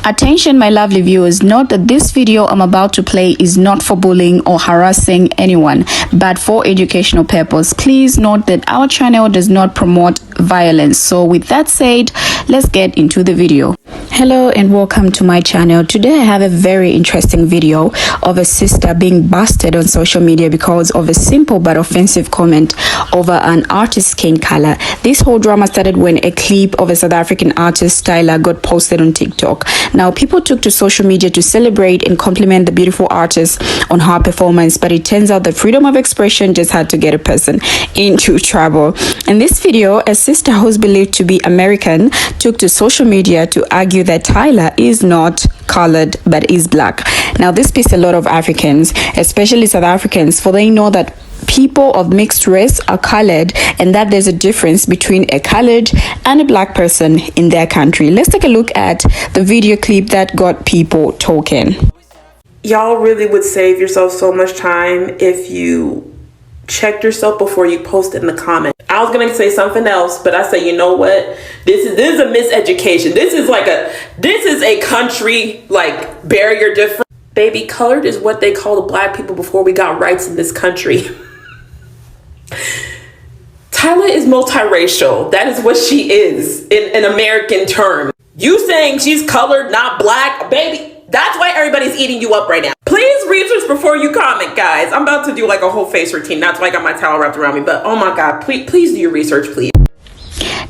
Attention, my lovely viewers, note that this video I'm about to play is not for bullying or harassing anyone, but for educational purpose. Please note that our channel does not promote violence. So with that said, let's get into the video. Hello and welcome to my channel. Today I have a very interesting video of a sister being busted on social media because of a simple but offensive comment over an artist's skin color. This whole drama started when a clip of a South African artist, Tyler, got posted on TikTok. Now people took to social media to celebrate and compliment the beautiful artist on her performance, but it turns out the freedom of expression just had to get a person into trouble. In this video, a sister who's believed to be American took to social media to argue that Tyler is not colored but is black. Now this pissed a lot of Africans, especially South Africans, for they know that people of mixed race are colored and that there's a difference between a colored and a black person in their country. Let's take a look at the video clip that got people talking. Y'all really would save yourself so much time if you checked yourself before you post in the comment. I was gonna say something else, but I say, you know what? This is a miseducation. This is a country like barrier difference. Baby, colored is what they call the black people before we got rights in this country. Tyler is multiracial. That is what she is in an American term. You saying she's colored, not black, baby, that's why everybody's eating you up right now. Please research before you comment, guys. I'm about to do like a whole face routine. That's why I got my towel wrapped around me. But oh my God, please do your research, please.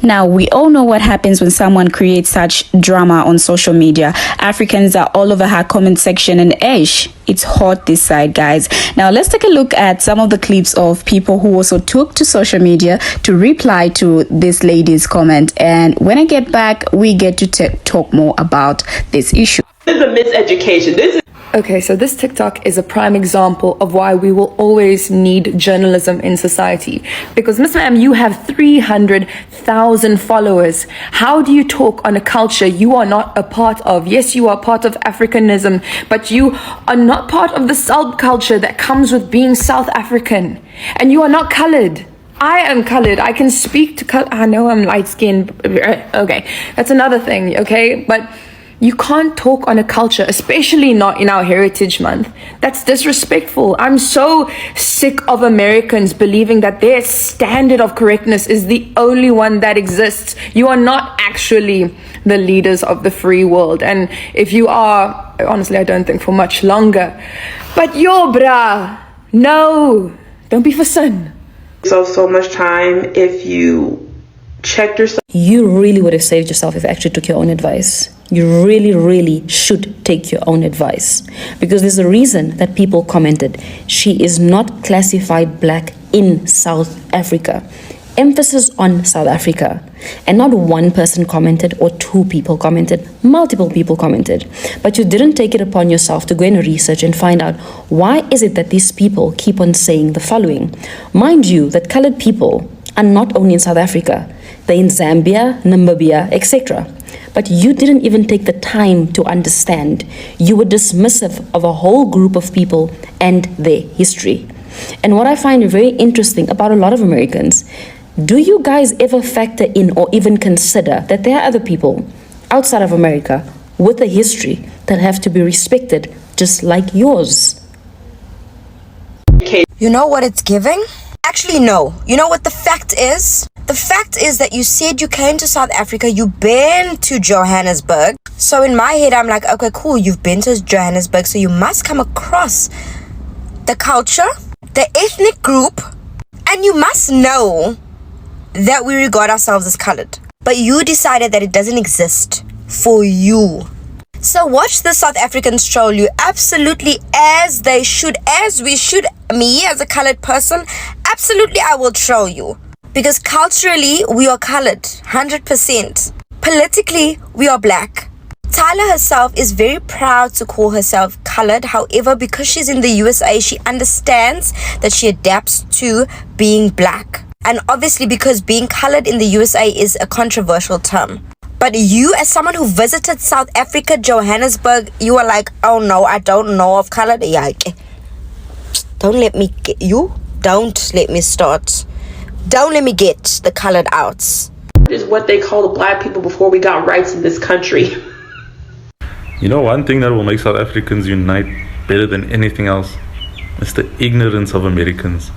Now, we all know what happens when someone creates such drama on social media. Africans are all over her comment section and it's hot this side, guys. Now, let's take a look at some of the clips of people who also took to social media to reply to this lady's comment. And when I get back, we get to talk more about this issue. This is a miseducation. Okay, so this TikTok is a prime example of why we will always need journalism in society. Because, Miss Ma'am, you have 300,000 followers. How do you talk on a culture you are not a part of? Yes, you are part of Africanism, but you are not part of the subculture that comes with being South African. And you are not colored. I am colored. I can speak to color. I know I'm light-skinned. Okay, that's another thing, okay? But you can't talk on a culture, especially not in our Heritage Month. That's disrespectful. I'm so sick of Americans believing that their standard of correctness is the only one that exists. You are not actually the leaders of the free world. And if you are, honestly, I don't think for much longer. But yo, brah, no, don't be for sin. So much time if you checked yourself. You really would have saved yourself if you actually took your own advice. You really should take your own advice, because there's a reason that people commented she is not classified black in South Africa. Emphasis on South Africa. And not one person commented or two people commented, multiple people commented. But you didn't take it upon yourself to go and research and find out why is it that these people keep on saying the following. Mind you, that colored people are not only in South Africa, they're in Zambia, Namibia, etc. But you didn't even take the time to understand. You were dismissive of a whole group of people and their history. And what I find very interesting about a lot of Americans, do you guys ever factor in or even consider that there are other people outside of America with a history that have to be respected just like yours? You know what it's giving? Actually, no. You know what the fact is? The fact is that you said you came to South Africa, you've been to Johannesburg. So in my head, I'm like, okay, cool, you've been to Johannesburg, so you must come across the culture, the ethnic group, and you must know that we regard ourselves as colored. But you decided that it doesn't exist for you. So watch the South Africans troll you absolutely as they should, as we should. Me as a colored person, absolutely I will troll you. Because culturally, we are colored, 100%. Politically, we are black. Tyler herself is very proud to call herself colored. However, because she's in the USA, she understands that she adapts to being black. And obviously, because being colored in the USA is a controversial term. But you, as someone who visited South Africa, Johannesburg, you are like, oh no, I don't know of colored. Yeah, okay. Don't let me get you. Don't let me start. Don't let me get the colored outs. Is what they call the black people before we got rights in this country. You know, one thing that will make South Africans unite better than anything else is the ignorance of Americans.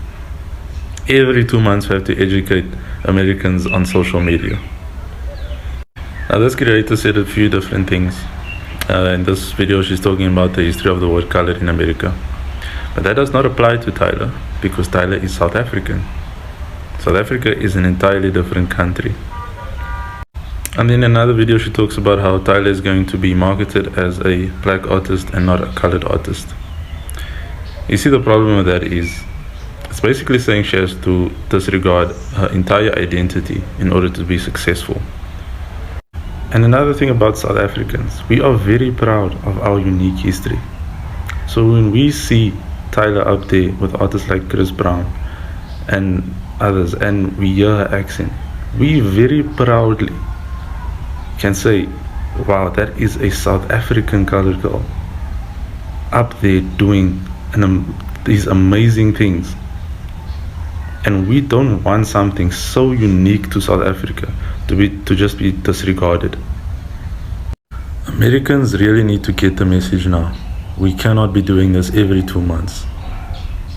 Every 2 months we have to educate Americans on social media. Now this creator said a few different things. In this video she's talking about the history of the word color in America. But that does not apply to Tyler, because Tyler is South African. South Africa is an entirely different country. And in another video she talks about how Tyler is going to be marketed as a black artist and not a colored artist. You see, the problem with that is it's basically saying she has to disregard her entire identity in order to be successful. And another thing about South Africans, we are very proud of our unique history. So when we see Tyler up there with artists like Chris Brown and others, and we hear her accent, we very proudly can say, wow, that is a South African colored girl up there doing these amazing things. And we don't want something so unique to South Africa to just be disregarded. Americans really need to get the message now. We cannot be doing this every 2 months.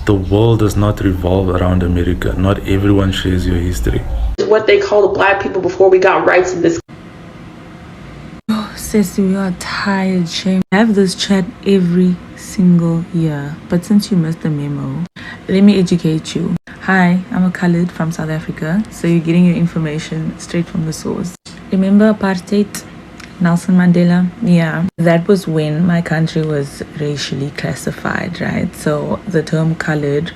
The world does not revolve around America. Not everyone shares your history. What they call the black people before we got rights in this. Sis, we are tired, shame. I have this chat every single year, but since you missed the memo, let me educate you. Hi, I'm a colored from South Africa, so you're getting your information straight from the source. Remember apartheid? Nelson Mandela? Yeah, that was when my country was racially classified, right? So the term colored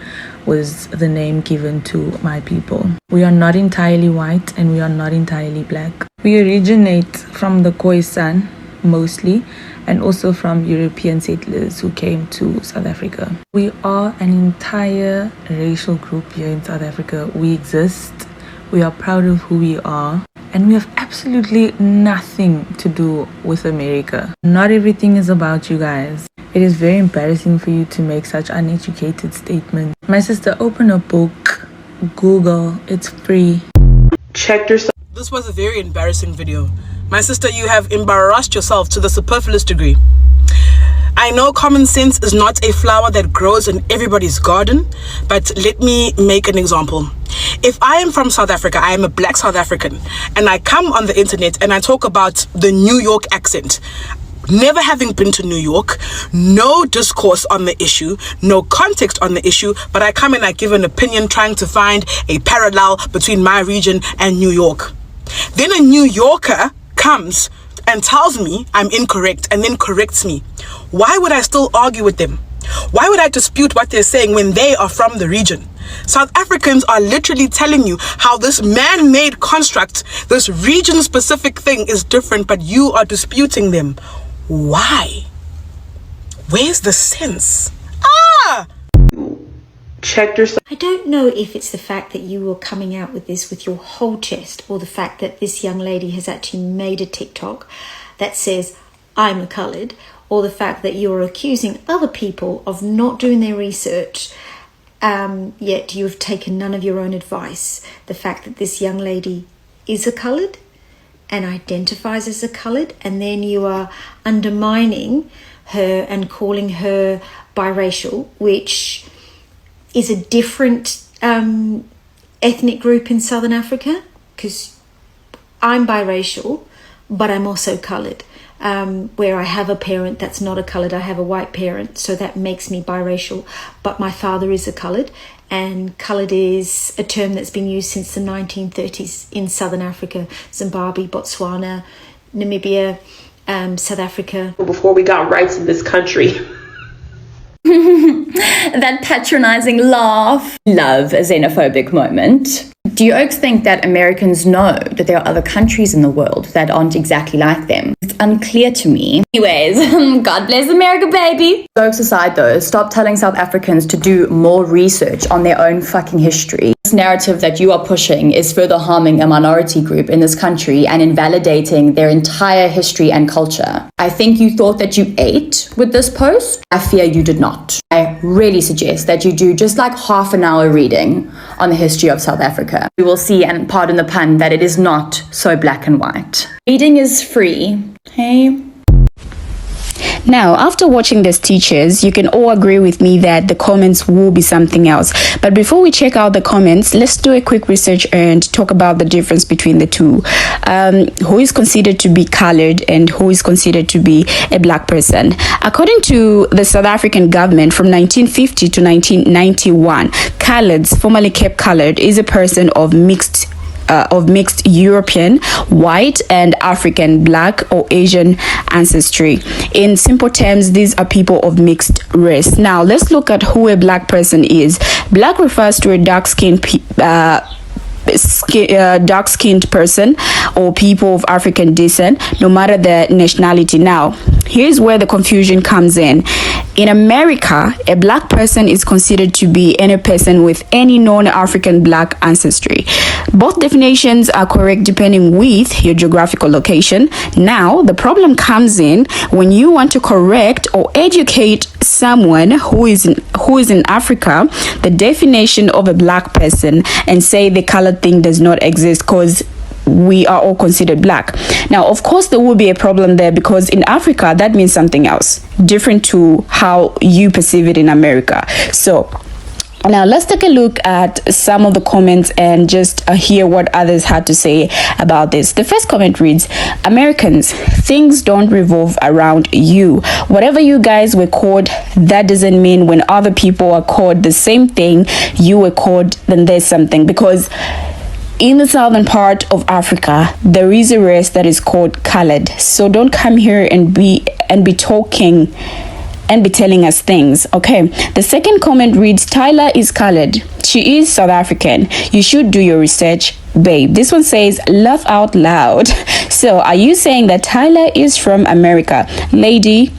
was the name given to my people. We are not entirely white and we are not entirely black. We originate from the Khoisan mostly, and also from European settlers who came to South Africa. We are an entire racial group here in South Africa. We exist, we are proud of who we are, and we have absolutely nothing to do with America. Not everything is about you guys. It is very embarrassing for you to make such uneducated statements. My sister, open a book, Google, it's free. Check yourself. This was a very embarrassing video. My sister, you have embarrassed yourself to the superfluous degree. I know common sense is not a flower that grows in everybody's garden, but let me make an example. If I am from South Africa, I am a black South African, and I come on the internet and I talk about the New York accent, never having been to New York, no discourse on the issue, no context on the issue, but I come and I give an opinion trying to find a parallel between my region and New York. Then a New Yorker comes and tells me I'm incorrect and then corrects me. Why would I still argue with them? Why would I dispute what they're saying when they are from the region? South Africans are literally telling you how this man-made construct, this region-specific thing is different, but you are disputing them. Why? Where's the sense? Check yourself. I don't know if it's the fact that you were coming out with this with your whole chest, or the fact that this young lady has actually made a TikTok that says, I'm a coloured, or the fact that you're accusing other people of not doing their research, yet you've taken none of your own advice. The fact that this young lady is a coloured and identifies as a coloured, and then you are undermining her and calling her biracial, which is a different ethnic group in Southern Africa, because I'm biracial, but I'm also coloured, where I have a parent that's not a coloured. I have a white parent, so that makes me biracial, but my father is a coloured, and coloured is a term that's been used since the 1930s in Southern Africa, Zimbabwe, Botswana, Namibia, South Africa. Before we got rights in this country. That patronizing laugh. Love a xenophobic moment. Do you Oaks think that Americans know that there are other countries in the world that aren't exactly like them? It's unclear to me. Anyways, God bless America, baby. Jokes aside though, stop telling South Africans to do more research on their own fucking history. This narrative that you are pushing is further harming a minority group in this country and invalidating their entire history and culture. I think you thought that you ate with this post. I fear you did not. I really suggest that you do just like half an hour reading on the history of South Africa. You will see, and pardon the pun, that it is not so black and white. Reading is free, okay? Now, after watching these teachers, you can all agree with me that the comments will be something else. But before we check out the comments, let's do a quick research and talk about the difference between the two. Who is considered to be colored and who is considered to be a black person? According to the South African government, from 1950 to 1991, coloreds, formerly kept colored, is a person of mixed European, white, and African, black, or Asian ancestry. In simple terms, these are people of mixed race. Now, let's look at who a black person is. Black refers to a dark-skinned dark-skinned person or people of African descent, no matter their nationality. Now, here's where the confusion comes in. In America, a black person is considered to be any person with any non-African black ancestry. Both definitions are correct depending with your geographical location. Now, the problem comes in when you want to correct or educate someone who is in Africa the definition of a black person and say the colored thing does not exist because we are all considered black. Now, of course, there will be a problem there because in Africa, that means something else, different to how you perceive it in America. So now let's take a look at some of the comments and just hear what others had to say about this. The first comment reads, Americans, things don't revolve around you. Whatever you guys were called, that doesn't mean when other people are called the same thing you were called, then there's something. Because in the southern part of Africa, there is a race that is called colored. So don't come here and be talking and be telling us things. Okay, the second comment reads, Tyler is colored. She is South African. You should do your research, babe. This one says, laugh out loud. So are you saying that Tyler is from America? Lady,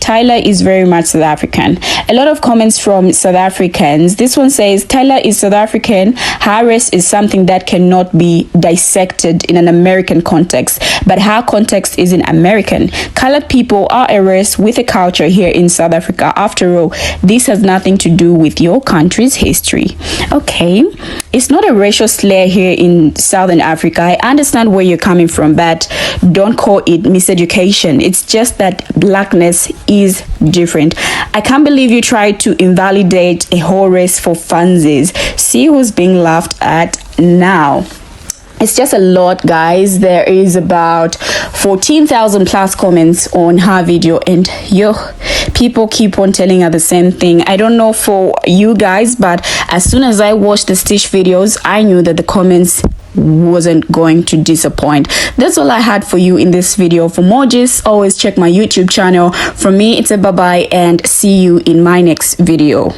Tyler is very much South African. A lot of comments from South Africans. This one says, Tyler is South African. Her race is something that cannot be dissected in an American context, but her context is in American. Colored people are a race with a culture here in South Africa. After all, this has nothing to do with your country's history. Okay, it's not a racial slur here in Southern Africa. I understand where you're coming from, but don't call it miseducation. It's just that blackness is different. I can't believe you tried to invalidate a whole race for funsies. See who's being laughed at now. It's just a lot, guys. There is about 14,000 plus comments on her video, and people keep on telling her the same thing. I don't know for you guys, but as soon as I watched the Stitch videos, I knew that the comments wasn't going to disappoint. That's all I had for you in this video. For more gist, always check my YouTube channel. From me, it's a bye-bye, and see you in my next video.